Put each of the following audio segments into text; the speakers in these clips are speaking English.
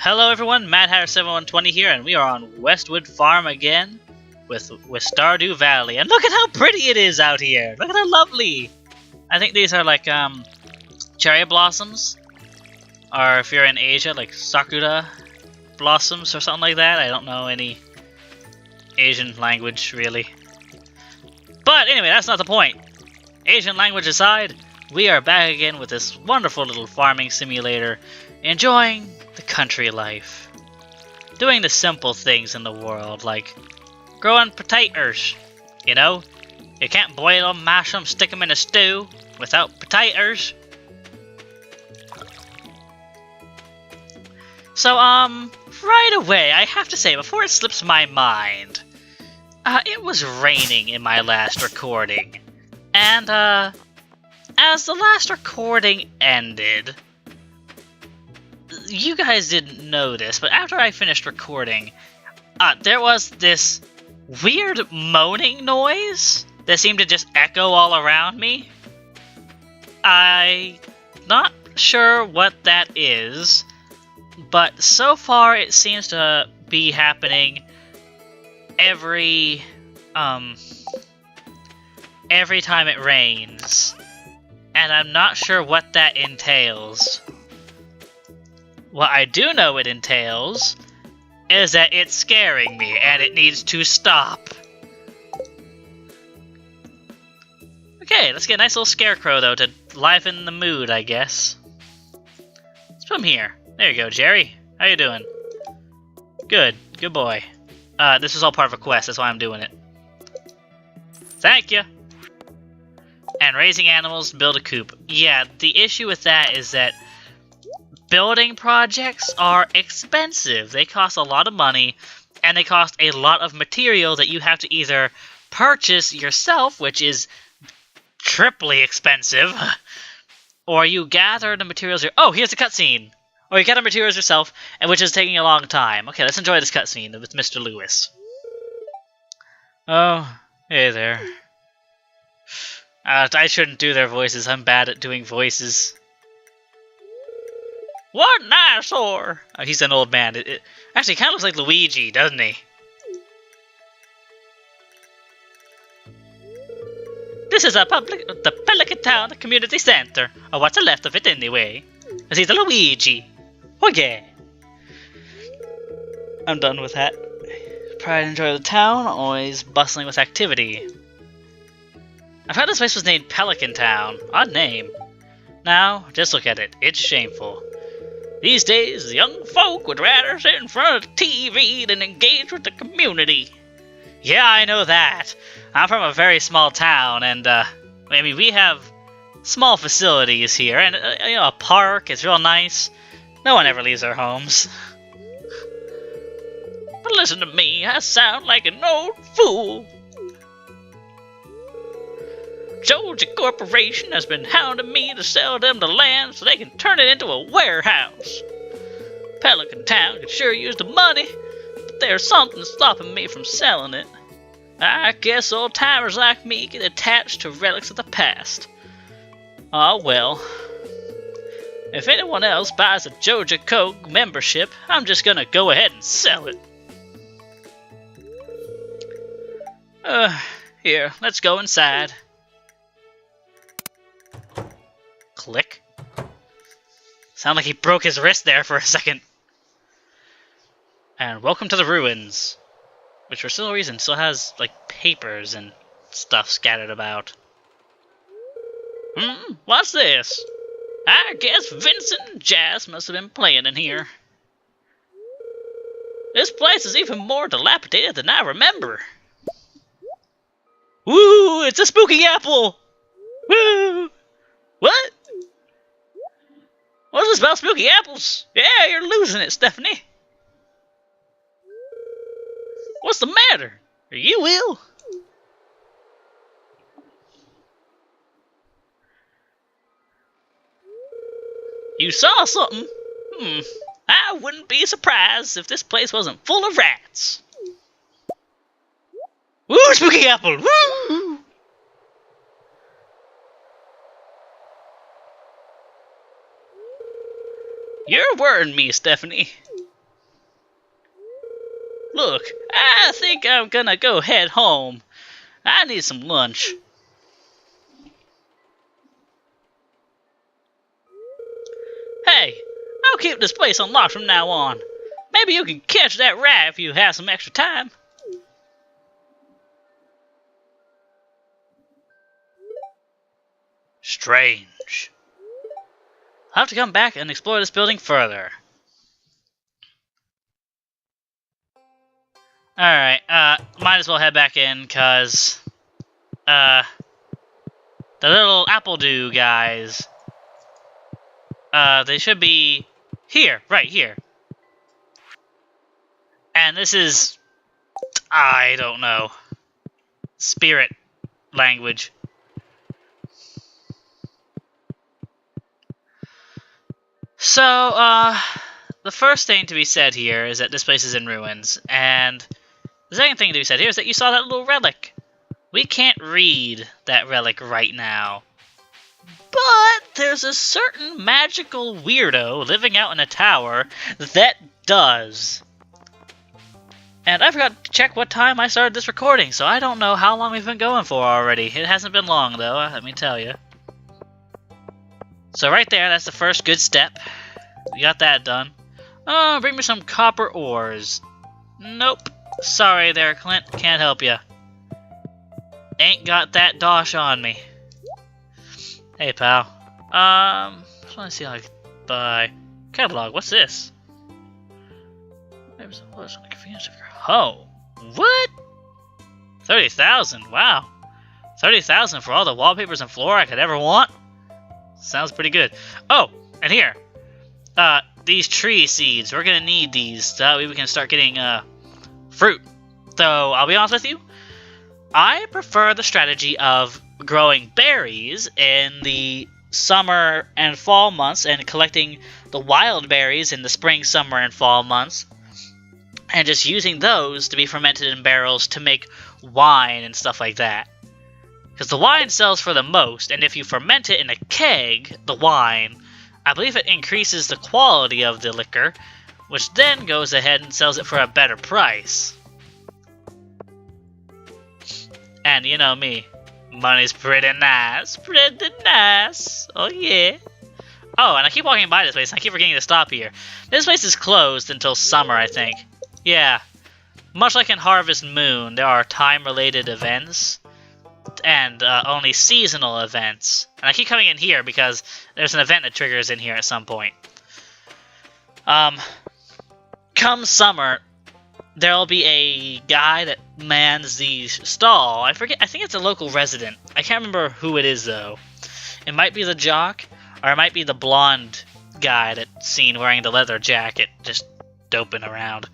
Hello everyone, MadHatter7120 here, and we are on Westwood Farm again with Stardew Valley. And look at how pretty it is out here! Look at how lovely! I think these are like cherry blossoms, or if you're in Asia, like sakura blossoms or something like that. I don't know any Asian language really. But anyway, that's not the point. Asian language aside, we are back again with this wonderful little farming simulator, enjoying the country life. Doing the simple things in the world, like growing potatoes. You know, you can't boil them, mash them, stick them in a stew without potatoes. So, right away, I have to say, before it slips my mind, it was raining in my last recording. And, as the last recording ended, you guys didn't notice, but after I finished recording, there was this weird moaning noise that seemed to just echo all around me. I'm not sure what that is, but so far it seems to be happening every time it rains, and I'm not sure what that entails. What I do know it entails is that it's scaring me and it needs to stop. Okay, let's get a nice little scarecrow though to liven the mood, I guess. Let's put him here. There you go, Jerry. How you doing? Good. Good boy. This is all part of a quest, that's why I'm doing it. Thank you. And raising animals, build a coop. Yeah, the issue with that is that building projects are expensive. They cost a lot of money, and they cost a lot of material that you have to either purchase yourself, which is triply expensive, or you gather the materials. Oh, here's a cutscene. Or you gather materials yourself, and which is taking a long time. Okay, let's enjoy this cutscene with Mr. Lewis. Oh, hey there. I shouldn't do their voices. I'm bad at doing voices. What an eyesore! Oh, he's an old man. It actually kind of looks like Luigi, doesn't he? This is the Pelican Town Community Center, or what's left of it anyway. I see the Luigi. Oh yeah. I'm done with that. Pride and enjoy the town, always bustling with activity. I thought this place was named Pelican Town. Odd name. Now, just look at it. It's shameful. These days, the young folk would rather sit in front of the TV than engage with the community. Yeah, I know that. I'm from a very small town, and, I mean, we have small facilities here, and, you know, a park is real nice. No one ever leaves their homes. But listen to me, I sound like an old fool. Georgia Corporation has been hounding me to sell them the land so they can turn it into a warehouse. Pelican Town could sure use the money, but there's something stopping me from selling it. I guess old-timers like me get attached to relics of the past. Oh well. If anyone else buys a Georgia Coke membership, I'm just gonna go ahead and sell it. Here, let's go inside. Click. Sound like he broke his wrist there for a second. And welcome to the ruins, which for some reason still has like papers and stuff scattered about. What's this? I guess Vincent and Jazz must have been playing in here. This place is even more dilapidated than I remember. Woo! It's a spooky apple! Woo! What? What's this about spooky apples? Yeah, you're losing it, Stephanie. What's the matter? Are you ill? You saw something? I wouldn't be surprised if this place wasn't full of rats. Woo, spooky apple! Woo! You're worrying me, Stephanie. Look, I think I'm gonna go head home. I need some lunch. Hey, I'll keep this place unlocked from now on. Maybe you can catch that rat if you have some extra time. Strange. I'll have to come back and explore this building further. Alright, might as well head back in, cause, the little Appledew guys, they should be here, right here. And this is, I don't know, spirit language. So, the first thing to be said here is that this place is in ruins, and the second thing to be said here is that you saw that little relic. We can't read that relic right now. But there's a certain magical weirdo living out in a tower that does. And I forgot to check what time I started this recording, so I don't know how long we've been going for already. It hasn't been long, though, let me tell you. So right there, that's the first good step. We got that done. Oh, bring me some copper ores. Nope. Sorry there, Clint. Can't help ya. Ain't got that dosh on me. Hey, pal. Just want to see how I can buy catalog. What's this? Maybe some plus on the convenience of your home. What? 30,000. Wow. 30,000 for all the wallpapers and floor I could ever want. Sounds pretty good. Oh, and here. These tree seeds. We're gonna need these so that way we can start getting fruit. So I'll be honest with you. I prefer the strategy of growing berries in the summer and fall months and collecting the wild berries in the spring, summer, and fall months and just using those to be fermented in barrels to make wine and stuff like that. Because the wine sells for the most, and if you ferment it in a keg, the wine, I believe it increases the quality of the liquor, which then goes ahead and sells it for a better price. And you know me, money's pretty nice, pretty nice. Oh yeah. Oh, and I keep walking by this place, and I keep forgetting to stop here. This place is closed until summer, I think. Yeah. Much like in Harvest Moon, there are time-related events, and only seasonal events. And I keep coming in here because there's an event that triggers in here at some point. Come summer, there'll be a guy that mans the stall. I forget, I think it's a local resident. I can't remember who it is, though. It might be the jock, or it might be the blonde guy that's seen wearing the leather jacket, just doping around.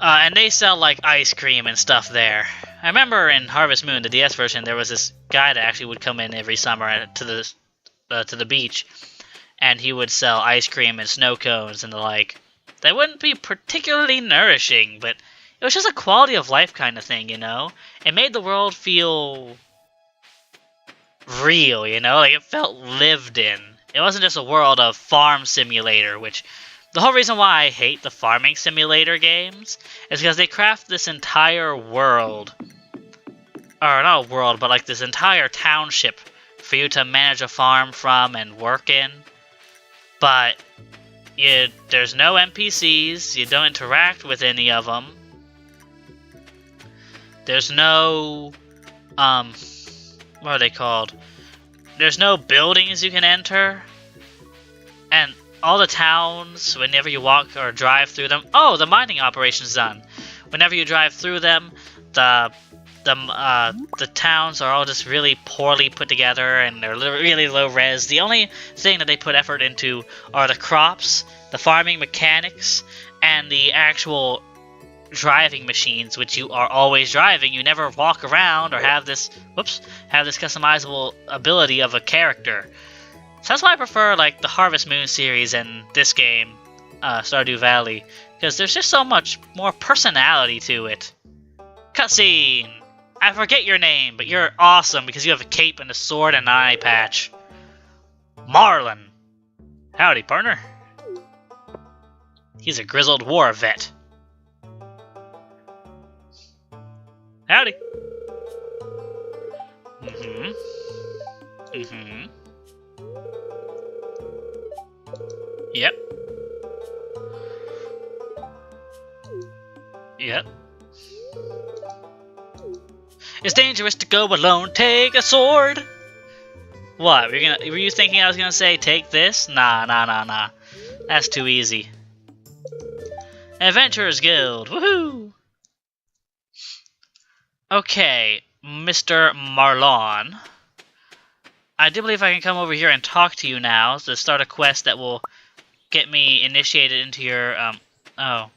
And they sell, like, ice cream and stuff there. I remember in Harvest Moon, the DS version, there was this guy that actually would come in every summer to the beach, and he would sell ice cream and snow cones and the like. They wouldn't be particularly nourishing, but it was just a quality of life kind of thing, you know? It made the world feel real, you know? Like, it felt lived in. It wasn't just a world of Farm Simulator, which... The whole reason why I hate the Farming Simulator games is because they craft this entire world. Or not a world, but like this entire township for you to manage a farm from and work in. But there's no NPCs, you don't interact with any of them. There's no, what are they called? There's no buildings you can enter. And all the towns, whenever you walk or drive through them... Oh, the mining operation's done. Whenever you drive through them, the towns are all just really poorly put together and they're really low res. The only thing that they put effort into are the crops, the farming mechanics, and the actual driving machines, which you are always driving. You never walk around or have this customizable ability of a character. So that's why I prefer like the Harvest Moon series and this game, Stardew Valley, because there's just so much more personality to it. Cutscene! I forget your name, but you're awesome because you have a cape and a sword and an eye patch. Marlin! Howdy, partner. He's a grizzled war vet. Howdy. Yep. Yep. It's dangerous to go alone. Take a sword. What? Were you thinking I was gonna say take this? Nah. That's too easy. Adventurers Guild. Woohoo! Okay, Mr. Marlon. I do believe I can come over here and talk to you now to start a quest that will get me initiated into your, oh.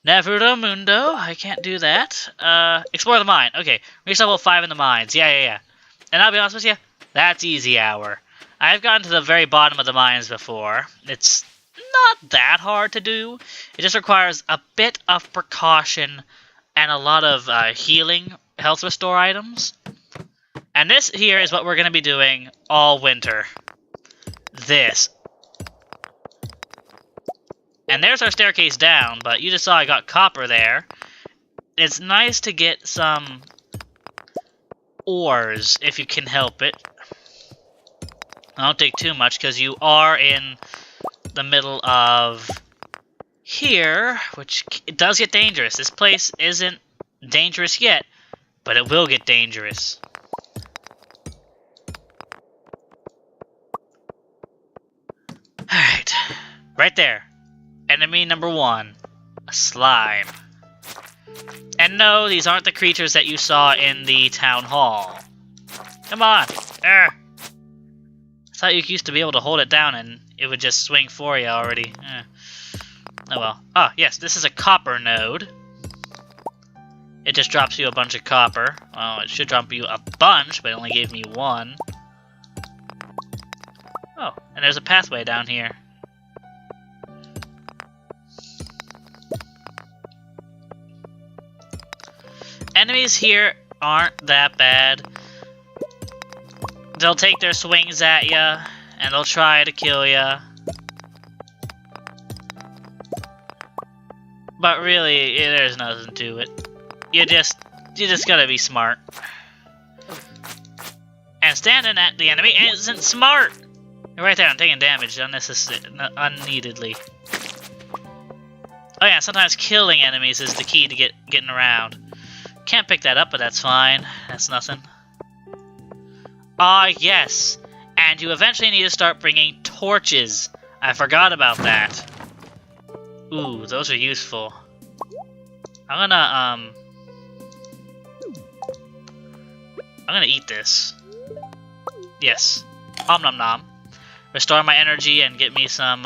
Naruto Mundo, I can't do that. Explore the mine. Okay, reach level 5 in the mines. Yeah. And I'll be honest with you, that's easy hour. I've gotten to the very bottom of the mines before. It's not that hard to do. It just requires a bit of precaution and a lot of healing, health restore items. And this here is what we're going to be doing all winter. This. And there's our staircase down, but you just saw I got copper there. It's nice to get some ores, if you can help it. I don't take too much, because you are in the middle of here, which it does get dangerous. This place isn't dangerous yet, but it will get dangerous. Alright, right there. Enemy number 1, a slime. And no, these aren't the creatures that you saw in the town hall. Come on! I thought you used to be able to hold it down and it would just swing for you already. Oh well. Ah, yes, this is a copper node. It just drops you a bunch of copper. Well, it should drop you a bunch, but it only gave me 1. Oh, and there's a pathway down here. Enemies here aren't that bad. They'll take their swings at ya, and they'll try to kill ya. But really, there's nothing to it. You just gotta be smart. And standing at the enemy isn't smart! Right there, I'm taking damage unneededly. Oh yeah, sometimes killing enemies is the key to getting around. Can't pick that up, but that's fine. That's nothing. Ah, yes. And you eventually need to start bringing torches. I forgot about that. Ooh, those are useful. I'm gonna eat this. Yes. Om nom nom. Restore my energy and get me some,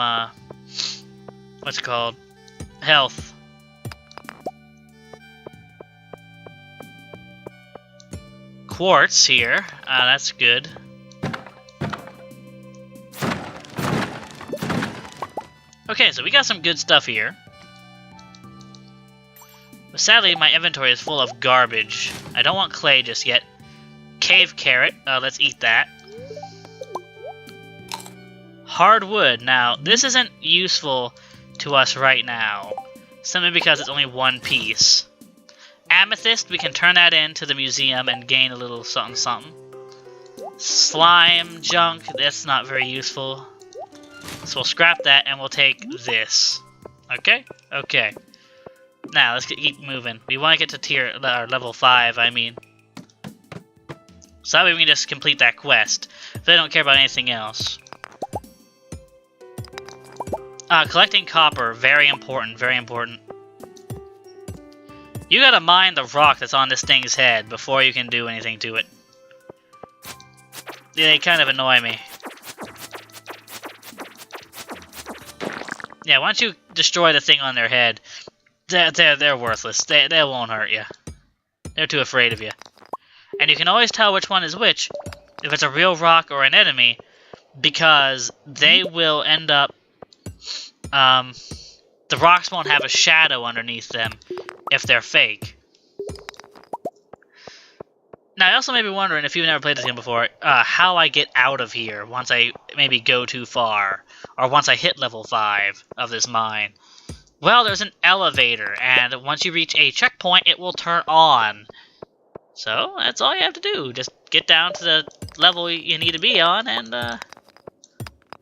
what's it called? Health. Quartz here. That's good. Okay, so we got some good stuff here. But sadly, my inventory is full of garbage. I don't want clay just yet. Cave carrot. Let's eat that. Hardwood. Now, this isn't useful to us right now, simply because it's only 1 piece. Amethyst, we can turn that into the museum and gain a little something something. Slime junk, that's not very useful. So we'll scrap that and we'll take this. Okay? Okay. Now, let's keep moving. We want to get to level 5, I mean. So that way we can just complete that quest. If they don't care about anything else. Collecting copper, very important, very important. You gotta mine the rock that's on this thing's head before you can do anything to it. They kind of annoy me. Yeah, why don't you destroy the thing on their head? They're worthless. They won't hurt you. They're too afraid of you. And you can always tell which one is which, if it's a real rock or an enemy, because they will end up... the rocks won't have a shadow underneath them if they're fake. Now, I also may be wondering, if you've never played this game before, how I get out of here once I maybe go too far, or once I hit level 5 of this mine. Well, there's an elevator, and once you reach a checkpoint, it will turn on. So, that's all you have to do. Just get down to the level you need to be on, and there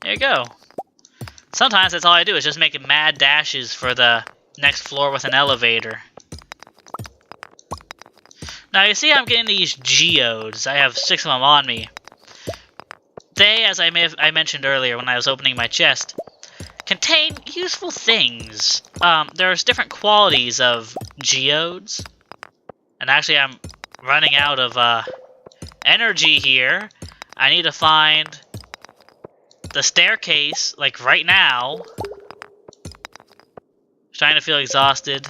you go. Sometimes that's all I do, is just make mad dashes for the next floor with an elevator. Now, you see I'm getting these geodes. I have 6 of them on me. They, as I mentioned earlier when I was opening my chest, contain useful things. There's different qualities of geodes. And actually, I'm running out of energy here. I need to find the staircase, like, right now. Starting to feel exhausted.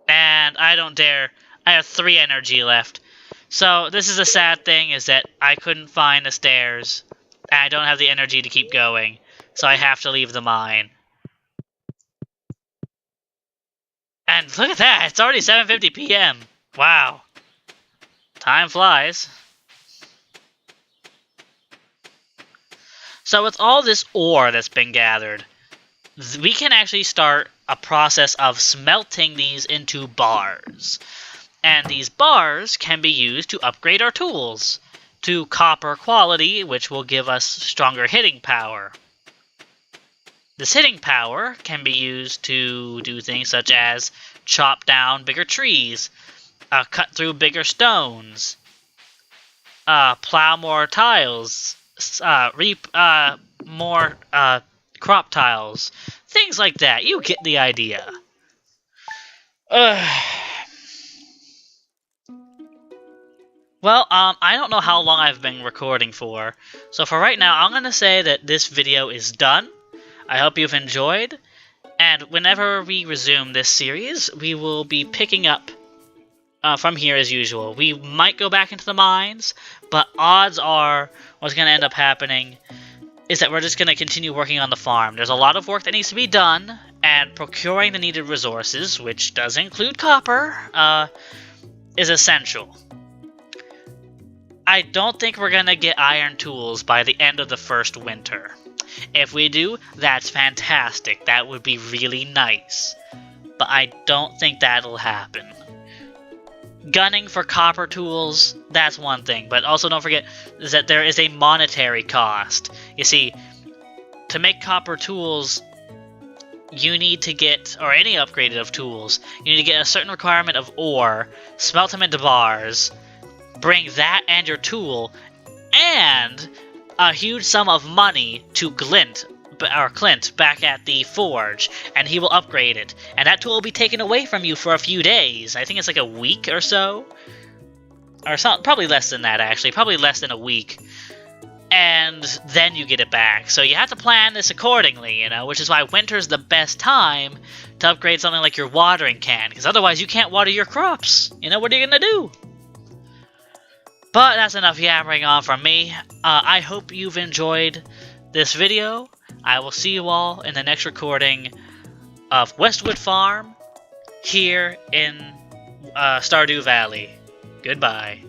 And I don't dare. I have 3 energy left. So this is a sad thing, is that I couldn't find the stairs. And I don't have the energy to keep going. So I have to leave the mine. And look at that! It's already 7:50 p.m. Wow. Time flies. So with all this ore that's been gathered, we can actually start a process of smelting these into bars. And these bars can be used to upgrade our tools to copper quality, which will give us stronger hitting power. This hitting power can be used to do things such as chop down bigger trees, cut through bigger stones, plow more tiles, reap more crop tiles, things like that. You get the idea. Well, I don't know how long I've been recording for, so for right now, I'm going to say that this video is done. I hope you've enjoyed, and whenever we resume this series, we will be picking up from here as usual. We might go back into the mines, but odds are what's going to end up happening is that we're just going to continue working on the farm. There's a lot of work that needs to be done, and procuring the needed resources, which does include copper, is essential. I don't think we're going to get iron tools by the end of the first winter. If we do, that's fantastic. That would be really nice. But I don't think that'll happen. Gunning for copper tools, that's one thing. But also don't forget is that there is a monetary cost. You see, to make copper tools, you need to get, or any upgraded of tools, you need to get a certain requirement of ore, smelt them into bars, bring that and your tool, and a huge sum of money to Clint back at the forge, and he will upgrade it. And that tool will be taken away from you for a few days. I think it's like a week or so. Or something, probably less than that, actually. Probably less than a week. And then you get it back. So you have to plan this accordingly, you know, which is why winter's the best time to upgrade something like your watering can, because otherwise you can't water your crops. You know, what are you gonna do? But that's enough yammering on from me. I hope you've enjoyed this video. I will see you all in the next recording of Westwood Farm here in Stardew Valley. Goodbye.